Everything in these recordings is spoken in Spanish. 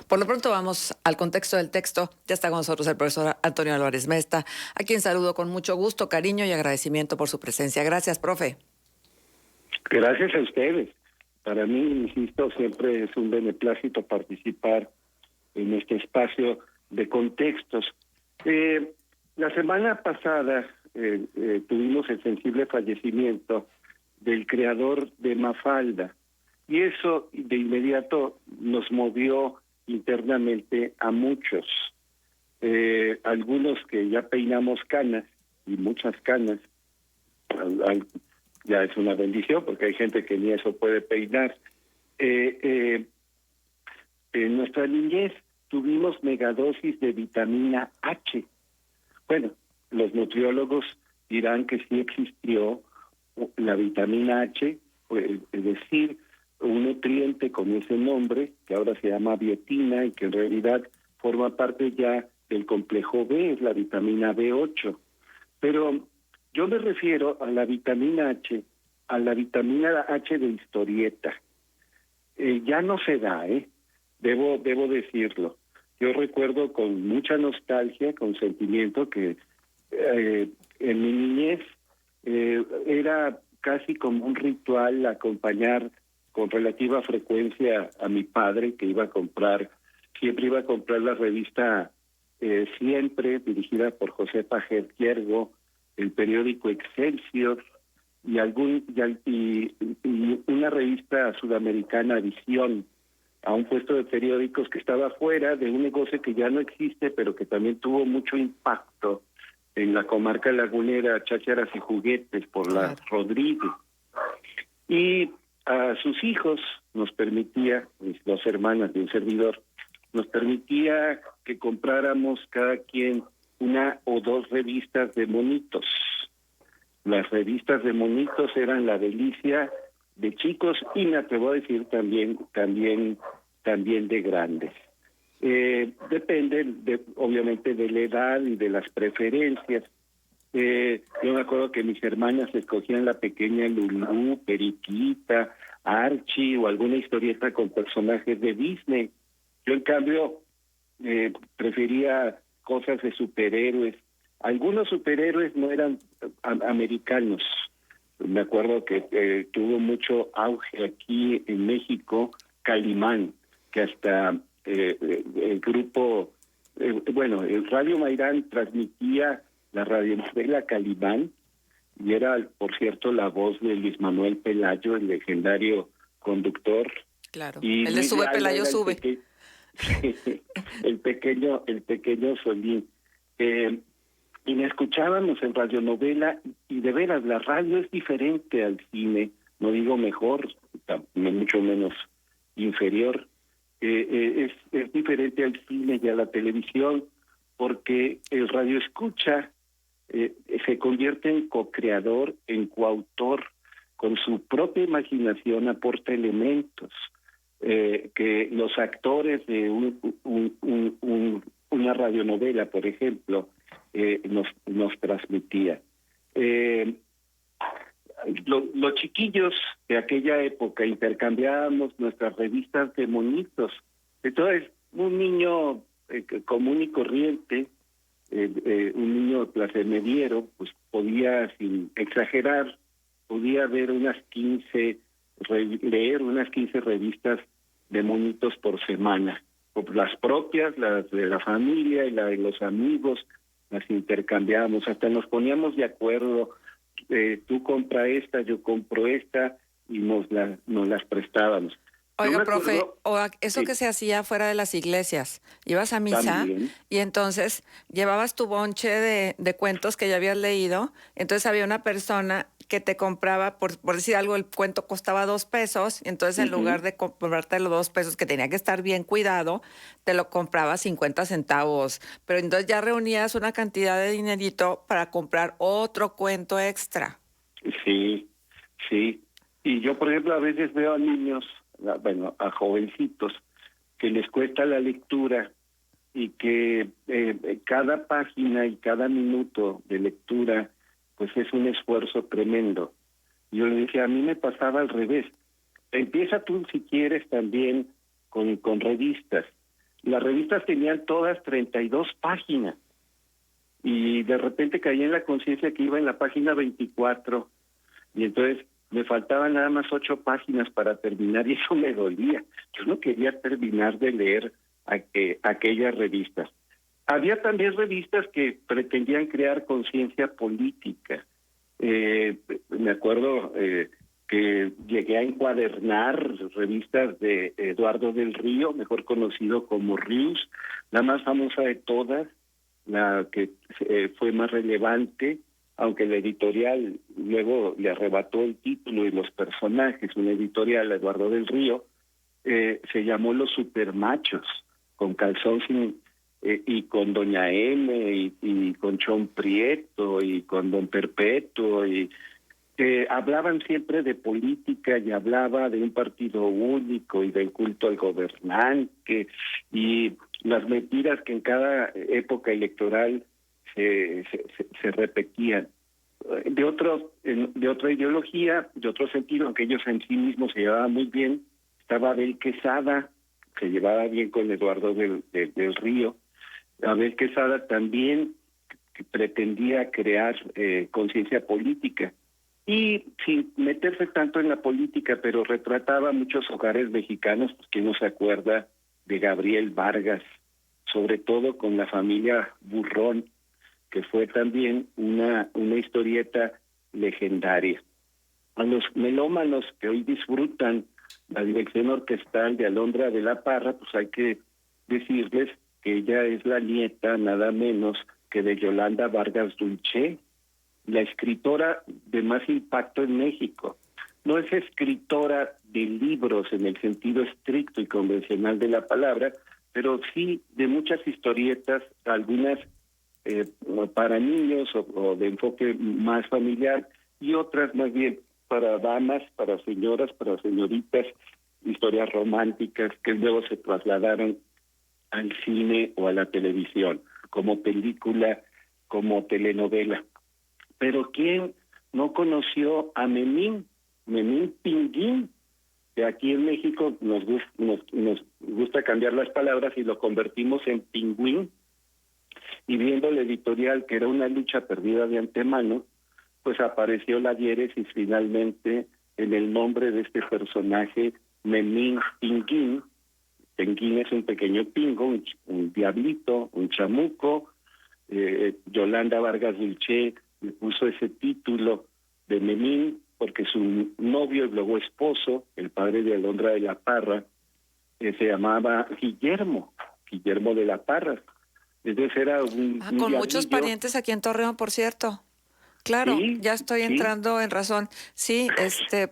Por lo pronto vamos al contexto del texto. Ya está con nosotros el profesor Antonio Álvarez Mesta, a quien saludo con mucho gusto, cariño y agradecimiento por su presencia. Gracias, profe. Gracias a ustedes. Para mí, insisto, siempre es un beneplácito participar en este espacio de contextos. La semana pasada tuvimos el sensible fallecimiento del creador de Mafalda, y eso de inmediato nos movió internamente a muchos. Algunos que ya peinamos canas, y muchas canas, ya es una bendición porque hay gente que ni eso puede peinar. En nuestra niñez tuvimos megadosis de vitamina H. Bueno, los nutriólogos dirán que sí existió la vitamina H, es decir, un nutriente con ese nombre, que ahora se llama biotina y que en realidad forma parte ya del complejo B, es la vitamina B8. Pero yo me refiero a la vitamina H, a la vitamina H de historieta. Ya no se da, debo decirlo. Yo recuerdo con mucha nostalgia, con sentimiento, que en mi niñez era casi como un ritual acompañar con relativa frecuencia a mi padre, que siempre iba a comprar la revista Siempre, dirigida por José Pajer Quiergo, el periódico Excelsior y una revista sudamericana, Visión, a un puesto de periódicos que estaba fuera de un negocio que ya no existe, pero que también tuvo mucho impacto en la comarca lagunera, Chácharas y Juguetes, por la Rodríguez. Y a sus hijos nos permitía, mis dos hermanas y un servidor, nos permitía que compráramos cada quien una o dos revistas de monitos. Las revistas de monitos eran la delicia de chicos y me atrevo a decir también de grandes. Depende obviamente de la edad y de las preferencias. Yo me acuerdo que mis hermanas escogían la pequeña Lulú, Periquita, Archie o alguna historieta con personajes de Disney. Yo en cambio prefería cosas de superhéroes. Algunos superhéroes no eran americanos. Me acuerdo que tuvo mucho auge aquí en México Calimán, que hasta el grupo, el Radio Mairán transmitía la radionovela Calimán, y era, por cierto, la voz de Luis Manuel Pelayo, el legendario conductor. Claro, Y el de Sube Pelayo Sube. El pequeño Solín. Y me escuchábamos en radionovela, y de veras, la radio es diferente al cine, no digo mejor, mucho menos inferior. Es diferente al cine y a la televisión, porque el radioescucha se convierte en co-creador, en coautor, con su propia imaginación aporta elementos que los actores de una radionovela, por ejemplo, nos transmitía. Los chiquillos de aquella época intercambiábamos nuestras revistas de monitos. Entonces, un niño común y corriente, un niño de clase mediero, pues podía, sin exagerar, podía ver leer unas 15 revistas de monitos por semana. Las propias, las de la familia y la de los amigos, las intercambiamos, hasta nos poníamos de acuerdo, tú compra esta, yo compro esta, y nos las prestábamos. Oiga, profe, eso que se hacía fuera de las iglesias, ibas a misa También. y entonces llevabas tu bonche de cuentos que ya habías leído, entonces había una persona que te compraba, por decir algo, el cuento costaba 2 pesos, y entonces en lugar de comprarte los 2 pesos, que tenía que estar bien cuidado, te lo compraba 50 centavos, pero entonces ya reunías una cantidad de dinerito para comprar otro cuento extra. Sí. Y yo, por ejemplo, a veces veo a niños, a jovencitos, que les cuesta la lectura y que cada página y cada minuto de lectura pues es un esfuerzo tremendo. Yo le dije, a mí me pasaba al revés. Empieza tú, si quieres, también con revistas. revistas tenían todas 32 páginas y de repente caí en la conciencia que iba en la página 24 y entonces me faltaban nada más 8 páginas para terminar y eso me dolía. Yo no quería terminar de leer aquellas revistas. Había también revistas que pretendían crear conciencia política. Me acuerdo que llegué a encuadernar revistas de Eduardo del Río, mejor conocido como Rius, la más famosa de todas, la que fue más relevante, aunque la editorial luego le arrebató el título y los personajes. Una editorial, Eduardo del Río, se llamó Los Supermachos, con Calzón y con Doña M y con Chon Prieto y con Don Perpetuo y hablaban siempre de política y hablaba de un partido único y del culto al gobernante y las mentiras que en cada época electoral se repetían. De otra ideología, de otro sentido, aunque ellos en sí mismos se llevaban muy bien, estaba Abel Quesada, se llevaba bien con Eduardo del Río. Abel Quesada también pretendía crear conciencia política y sin meterse tanto en la política, pero retrataba muchos hogares mexicanos, pues quién no se acuerda de Gabriel Vargas, sobre todo con la familia Burrón, que fue también una historieta legendaria. A los melómanos que hoy disfrutan la dirección orquestal de Alondra de la Parra, pues hay que decirles que ella es la nieta nada menos que de Yolanda Vargas Dulce, la escritora de más impacto en México. No es escritora de libros en el sentido estricto y convencional de la palabra, pero sí de muchas historietas, algunas para niños o de enfoque más familiar y otras más bien para damas, para señoras, para señoritas, historias románticas que luego se trasladaron al cine o a la televisión, como película, como telenovela. Pero ¿quién no conoció a Memín Pinguín? Que aquí en México nos gusta cambiar las palabras y lo convertimos en pingüín. Y viendo la editorial, que era una lucha perdida de antemano, pues apareció la diéresis finalmente en el nombre de este personaje, Memín Pinguín. Pinguín es un pequeño pingo, un diablito, un chamuco. Yolanda Vargas Dulce le puso ese título de Memín porque su novio y luego esposo, el padre de Alondra de la Parra, se llamaba Guillermo de la Parra. Entonces era un con muchos diablillo. parientes aquí en Torreón, por cierto. Claro, Sí, ya estoy sí. entrando en razón. Sí,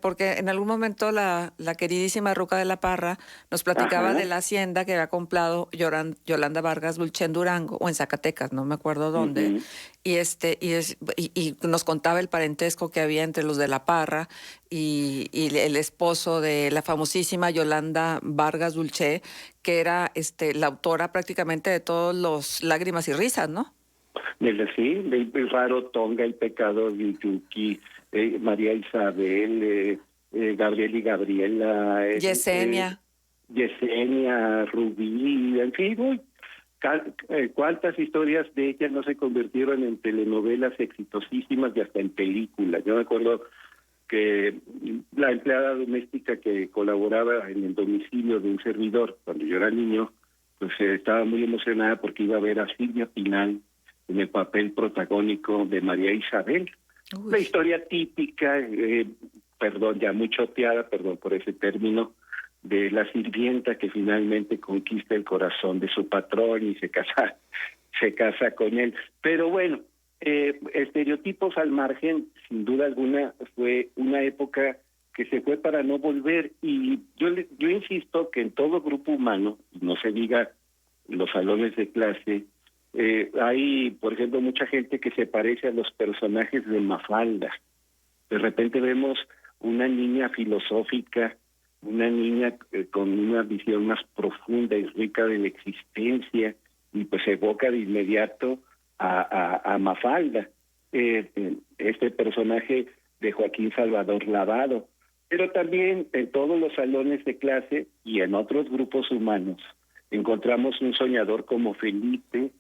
porque en algún momento la queridísima Ruca de la Parra nos platicaba Ajá. de la hacienda que había comprado Yolanda Vargas Dulce en Durango o en Zacatecas, no me acuerdo dónde, Uh-huh. y nos contaba el parentesco que había entre los de la Parra y el esposo de la famosísima Yolanda Vargas Dulce, que era la autora prácticamente de todos los Lágrimas y Risas, ¿no? Sí, el raro Tonga, el pecado de Yuki, María Isabel, Gabriel y Gabriela, Yesenia. Yesenia, Rubí, en fin, uy, cuántas historias de ellas no se convirtieron en telenovelas exitosísimas y hasta en películas. Yo me acuerdo que la empleada doméstica que colaboraba en el domicilio de un servidor cuando yo era niño, pues estaba muy emocionada porque iba a ver a Silvia Pinal en el papel protagónico de María Isabel. Uy. La historia típica, perdón, ya muy choteada, perdón por ese término, de la sirvienta que finalmente conquista el corazón de su patrón y se casa con él. Pero bueno, estereotipos al margen, sin duda alguna, fue una época que se fue para no volver. Y yo insisto que en todo grupo humano, no se diga los salones de clase, hay, por ejemplo, mucha gente que se parece a los personajes de Mafalda. De repente vemos una niña filosófica, una niña con una visión más profunda y rica de la existencia, y pues evoca de inmediato a Mafalda, este personaje de Joaquín Salvador Lavado. Pero también en todos los salones de clase y en otros grupos humanos encontramos un soñador como Felipe,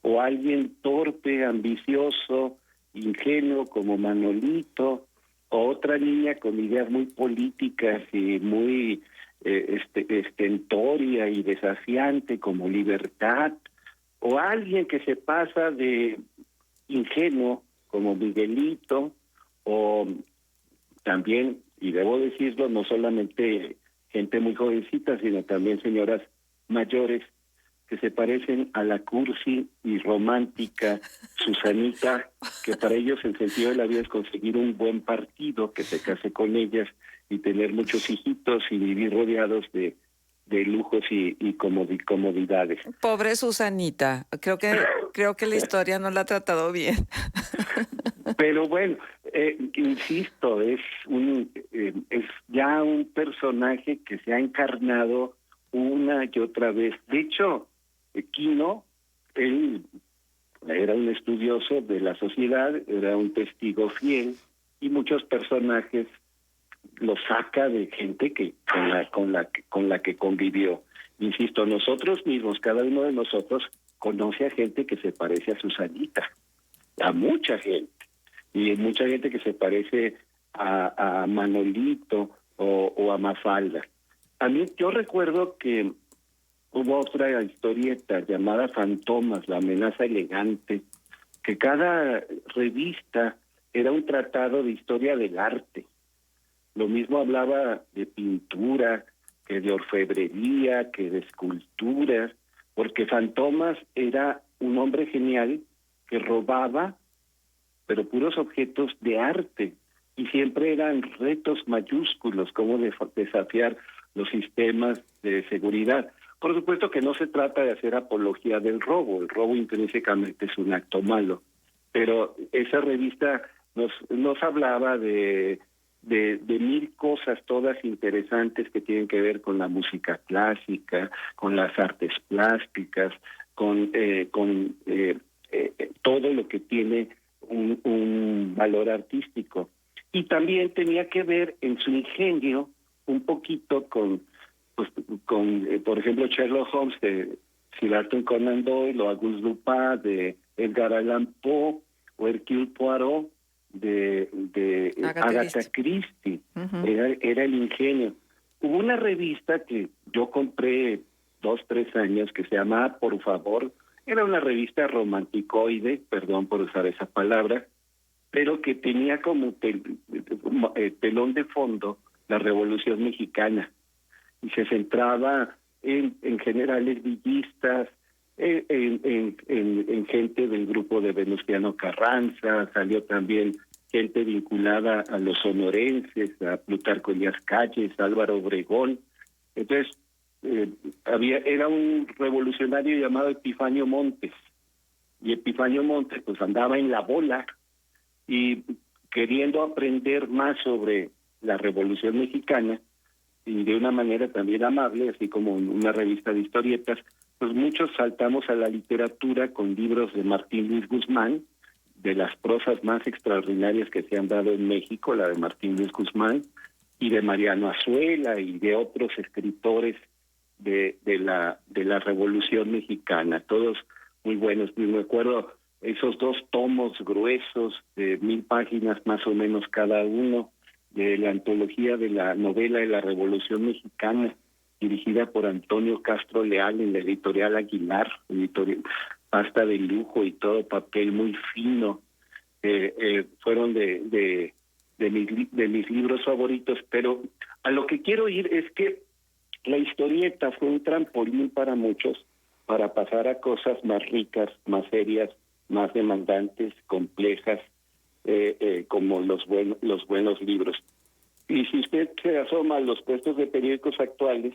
o alguien torpe, ambicioso, ingenuo como Manolito, o otra niña con ideas muy políticas y muy estentoria y desafiante como Libertad, o alguien que se pasa de ingenuo como Miguelito, o también, y debo decirlo, no solamente gente muy jovencita, sino también señoras mayores que se parecen a la cursi y romántica Susanita, que para ellos el sentido de la vida es conseguir un buen partido que se case con ellas y tener muchos hijitos y vivir rodeados de lujos y comodidades. Pobre Susanita, creo que la historia no la ha tratado bien. Pero bueno, insisto, es ya un personaje que se ha encarnado una y otra vez. De hecho, Quino, él era un estudioso de la sociedad, era un testigo fiel, y muchos personajes los saca de gente que con la que convivió. Insisto, nosotros mismos, cada uno de nosotros conoce a gente que se parece a Susanita, a mucha gente, y mucha gente que se parece a Manolito o a Mafalda. A mí, yo recuerdo que hubo otra historieta llamada Fantomas, la amenaza elegante, que cada revista era un tratado de historia del arte. Lo mismo hablaba de pintura, que de orfebrería, que de escultura, porque Fantomas era un hombre genial que robaba, pero puros objetos de arte, y siempre eran retos mayúsculos, como desafiar los sistemas de seguridad. Por supuesto que no se trata de hacer apología del robo, el robo intrínsecamente es un acto malo, pero esa revista nos hablaba de mil cosas, todas interesantes que tienen que ver con la música clásica, con las artes plásticas, con todo lo que tiene un valor artístico. Y también tenía que ver en su ingenio un poquito con por ejemplo, Sherlock Holmes de Sir Arthur Conan Doyle, o Auguste Dupin de Edgar Allan Poe, o Hercule Poirot de Agatha Christie. Uh-huh. Era el ingenio. Hubo una revista que yo compré 2-3 años que se llamaba Por Favor. Era una revista romanticoide, perdón por usar esa palabra, pero que tenía como telón de fondo la Revolución Mexicana, y se centraba en generales villistas, en gente del grupo de Venustiano Carranza. Salió también gente vinculada a los sonorenses, a Plutarco Elías Calles, Álvaro Obregón. Entonces, era un revolucionario llamado Epifanio Montes, y Epifanio Montes pues andaba en la bola y queriendo aprender más sobre la Revolución Mexicana, y de una manera también amable, así como en una revista de historietas, pues muchos saltamos a la literatura con libros de Martín Luis Guzmán, de las prosas más extraordinarias que se han dado en México, la de Martín Luis Guzmán, y de Mariano Azuela y de otros escritores de la Revolución Mexicana, todos muy buenos. Me acuerdo esos 2 tomos gruesos de 1000 páginas más o menos cada uno, de la antología de la novela de la Revolución Mexicana, dirigida por Antonio Castro Leal en la editorial Aguilar, pasta de lujo y todo papel muy fino. Fueron de mis libros favoritos, pero a lo que quiero ir es que la historieta fue un trampolín para muchos para pasar a cosas más ricas, más serias, más demandantes, complejas, como los buenos libros. Y si usted se asoma a los puestos de periódicos actuales,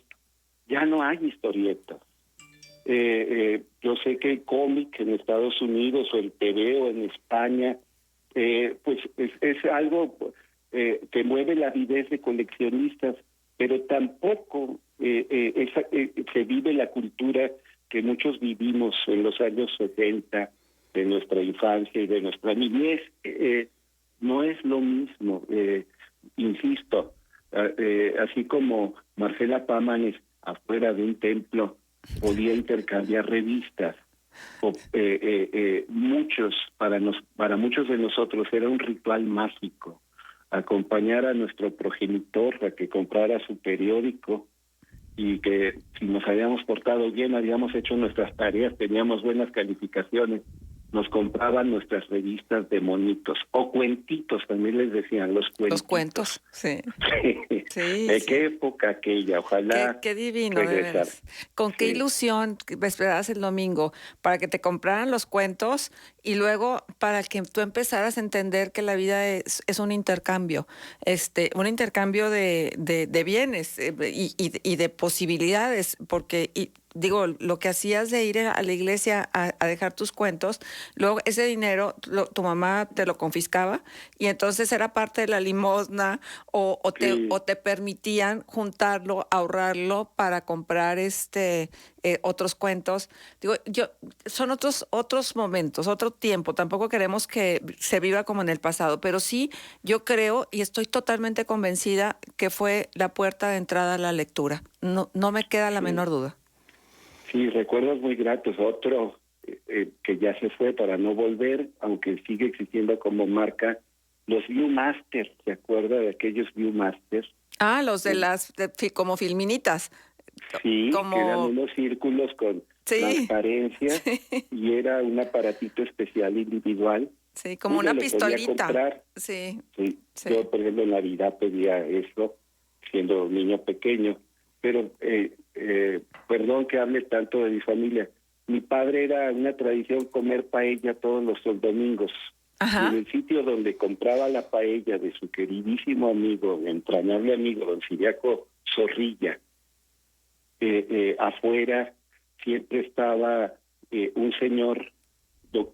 ya no hay historietas. Yo sé que el cómic en Estados Unidos, o el TVO en España, pues es algo que mueve la avidez de coleccionistas, pero tampoco se vive la cultura que muchos vivimos en los años 70, de nuestra infancia y de nuestra niñez. No es lo mismo, insisto, así como Marcela Pámanes afuera de un templo podía intercambiar revistas. Para muchos de nosotros era un ritual mágico acompañar a nuestro progenitor a que comprara su periódico, y que si nos habíamos portado bien, habíamos hecho nuestras tareas, teníamos buenas calificaciones, nos compraban nuestras revistas de monitos o cuentitos, también les decían los cuentitos. Los cuentos, sí. Sí, ¿De sí. qué época aquella? Ojalá Qué divino, de regresar. veras. Con qué Sí. ilusión que esperabas el domingo para que te compraran los cuentos y luego para que tú empezaras a entender que la vida es un intercambio de bienes y de posibilidades, porque digo, lo que hacías de ir a la iglesia a dejar tus cuentos, luego ese dinero tu mamá te lo confiscaba y entonces era parte de la limosna Sí. o te permitían juntarlo, ahorrarlo para comprar otros cuentos. Digo, son otros momentos, otro tiempo. Tampoco queremos que se viva como en el pasado, pero sí yo creo y estoy totalmente convencida que fue la puerta de entrada a la lectura. No me queda la menor duda. Sí, recuerdos muy gratos. Otro que ya se fue para no volver, aunque sigue existiendo como marca, los Viewmaster. ¿Se acuerda de aquellos Viewmaster? Ah, los de como filminitas. Sí, que eran Como, unos círculos con sí, transparencia sí, y era un aparatito especial individual. sí, como Uno una lo podía pistolita. comprar. Sí, Sí, sí. yo, por ejemplo, en Navidad pedía eso, siendo niño pequeño. Pero, perdón que hable tanto de mi familia. Mi padre era una tradición comer paella todos los domingos. Y en Ajá. el sitio donde compraba la paella de su queridísimo amigo, entrañable amigo, don Ciriaco Zorrilla, afuera siempre estaba un señor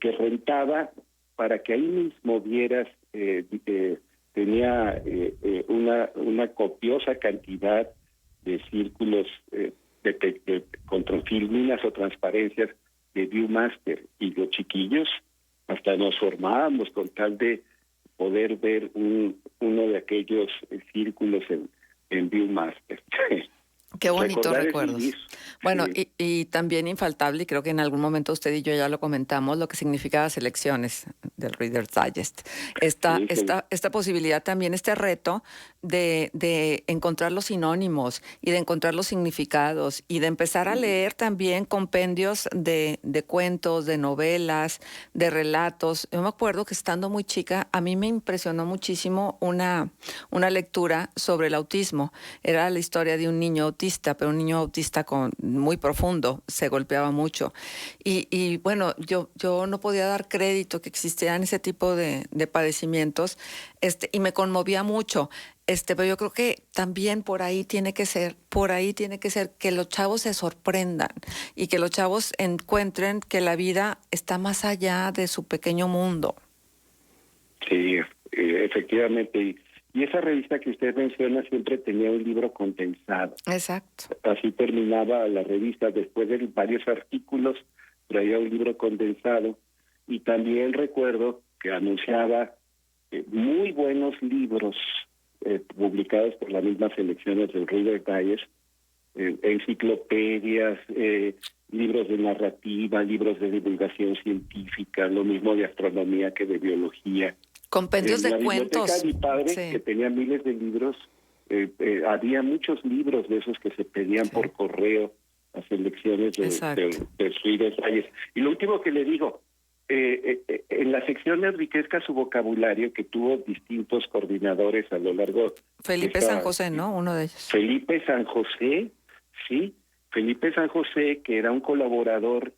que rentaba para que ahí mismo vieras, tenía una copiosa cantidad de círculos con filminas o transparencias de Viewmaster, y los chiquillos hasta nos formábamos con tal de poder ver uno de aquellos círculos en Viewmaster. Qué bonitos Recordar es recuerdos. vivir. Bueno, Sí. y también infaltable, y creo que en algún momento usted y yo ya lo comentamos, lo que significa las elecciones del Reader's Digest. Sí, Esta posibilidad también, este reto de encontrar los sinónimos y de encontrar los significados y de empezar a leer también compendios de cuentos, de novelas, de relatos. Yo me acuerdo que estando muy chica, a mí me impresionó muchísimo una lectura sobre el autismo. Era la historia de un niño autista, pero un niño autista muy profundo, se golpeaba mucho. Y bueno, yo no podía dar crédito que existieran ese tipo de padecimientos, y me conmovía mucho. Pero yo creo que también por ahí tiene que ser que los chavos se sorprendan y que los chavos encuentren que la vida está más allá de su pequeño mundo. Sí, efectivamente. Y esa revista que usted menciona siempre tenía un libro condensado. Exacto. Así terminaba la revista, después de varios artículos, traía un libro condensado. Y también recuerdo que anunciaba muy buenos libros publicados por las mismas selecciones del Reader's Digest, enciclopedias, libros de narrativa, libros de divulgación científica, lo mismo de astronomía que de biología. Compendios En de la biblioteca cuentos. de mi padre, Sí. que tenía miles de libros, había muchos libros de esos que se pedían por correo a selecciones Exacto. de Reader's Digest. Y lo último que le digo, en la sección de Enriquezca su vocabulario, que tuvo distintos coordinadores a lo largo Felipe San José, ¿no? Uno de ellos. Felipe San José, sí, Felipe San José, que era un colaborador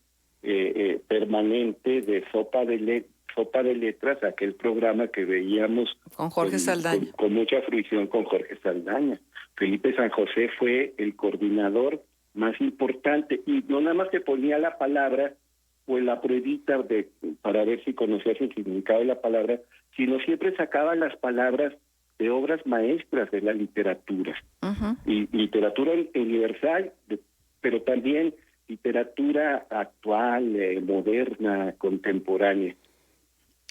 permanente de Sopa de Letras, aquel programa que veíamos Con Jorge Saldaña. con mucha fruición con Jorge Saldaña. Felipe San José fue el coordinador más importante, y no nada más te ponía la palabra o la pruebita para ver si conocías el significado de la palabra, sino siempre sacaba las palabras de obras maestras de la literatura. Uh-huh. Y literatura universal, pero también literatura actual, moderna, contemporánea.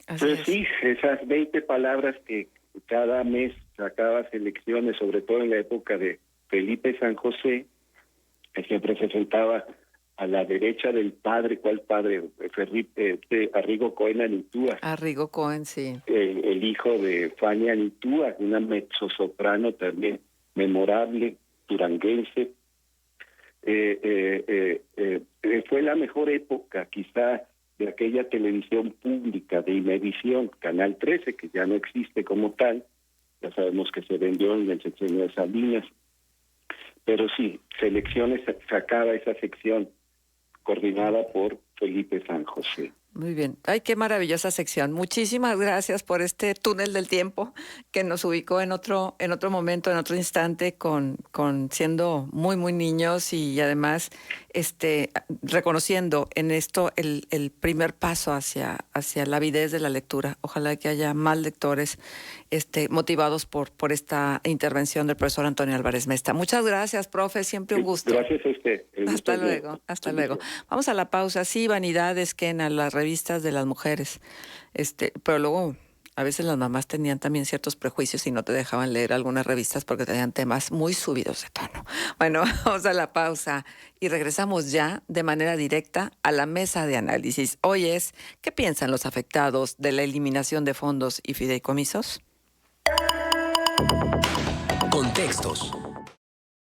Pues sí, esas 20 palabras que cada mes sacaba selecciones, sobre todo en la época de Felipe San José, que siempre se sentaba a la derecha del padre. ¿Cuál padre? Arrigo Cohen Anitúa. Arrigo Cohen, sí. El hijo de Fania Anitúa, una mezzosoprano también memorable, duranguense. Fue la mejor época quizá de aquella televisión pública de Imevisión, Canal 13, que ya no existe como tal, ya sabemos que se vendió en el sexenio de Salinas, pero sí, Selecciones sacaba esa sección coordinada por Felipe San José. Muy bien. Ay, qué maravillosa sección. Muchísimas gracias por este túnel del tiempo que nos ubicó en otro momento, en otro instante, con siendo muy, muy niños y además reconociendo en esto el primer paso hacia la avidez de la lectura. Ojalá que haya más lectores motivados por esta intervención del profesor Antonio Álvarez Mesta. Muchas gracias, profe. Siempre un gusto. Gracias a usted. Hasta luego, hasta luego. Vamos a la pausa. Sí, vanidades que en las revistas de las mujeres, pero luego a veces las mamás tenían también ciertos prejuicios y no te dejaban leer algunas revistas porque tenían temas muy subidos de tono. Bueno, vamos a la pausa y regresamos ya de manera directa a la mesa de análisis. Hoy es, ¿qué piensan los afectados de la eliminación de fondos y fideicomisos? Contextos.